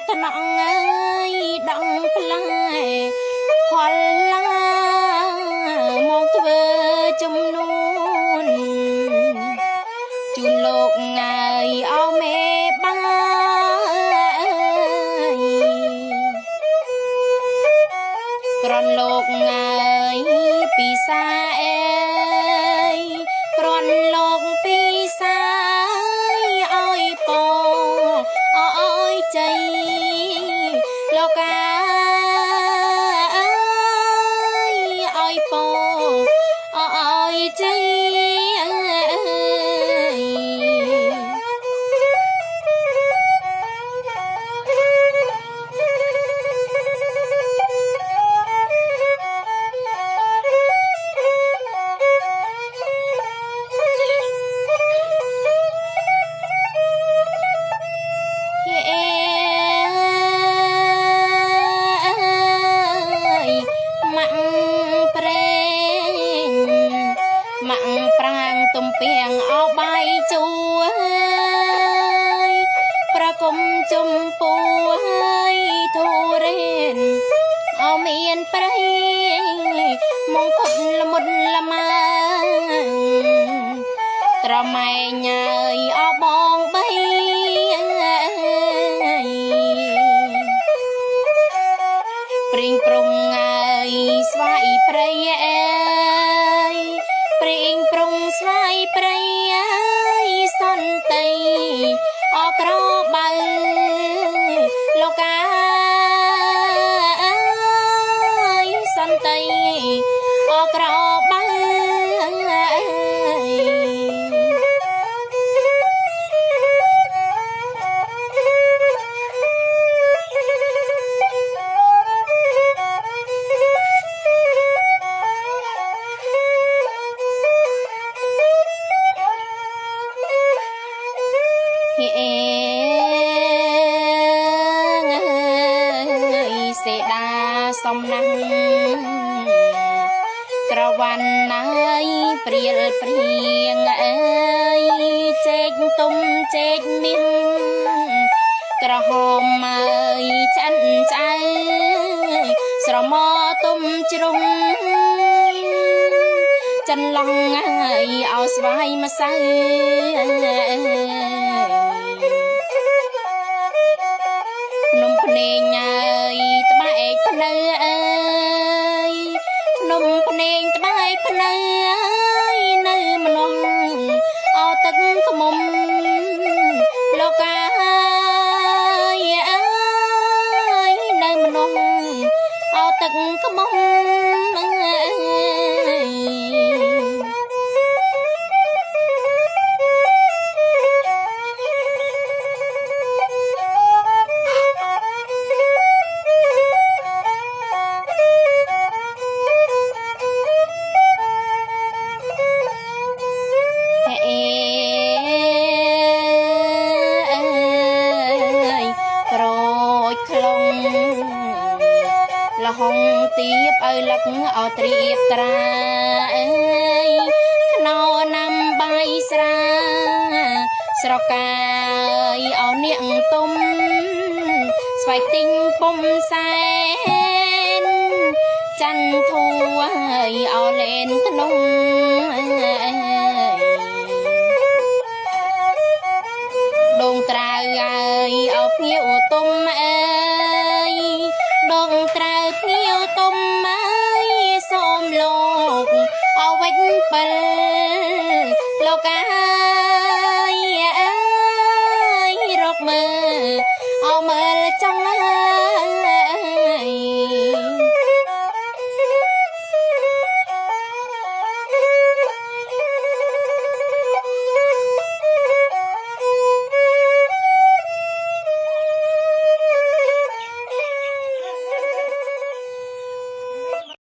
ថ្នាក់អើយដងផ្លែផលឡាមកធ្វើចំនួនជូនលោកងាយអោមេបាយក្រនលោកងាយពីសាអេក្រនលោកពីសាឲ្យពអើយជ័យលោកកាឲ្យពអើយជ័យទំពាំងអោបាយជួប្រគុំជំពួយធូរេនអោមានប្រៃមងគុតល្មុតល្មាត្រម៉ែញ៉ើយអោបងបីព្រៀងប្រងងាយស្វាយប្រៃព្រៀងប្រងស្វាយប្រៃសន្តិអក្របើលោកកាសន្តិអក្របើសេដាសំណាំក្រវ៉ាន់ណៃព្រៀលព្រៀងអើយចេកទុំចេកមាសក្រហមអើយឆ្អិនឆ្អៅស្រមោទុំជ្រុងចិនឡងអើយអោស្វាយម្សៅនំភ្នែងអើយត្បែកភ្នៅអើយនំភ្នែងត្បែកភ្នៅអើយនៅម្នំអោទឹកខ្មុំលោកកាអើយនៅម្នំអោទឹកខ្មុំលហុងទៀបឲ្យលឹកអត្រៀបត្រាអើយខ្នោណាំបាយស្រាស្រកាយអោនាងទុំស្វែកទិញពុំសែនច័ន្ទធូឲ្យអោលេនក្នុងដងត្រាវឲ្យអោភ្ញៀវទុំ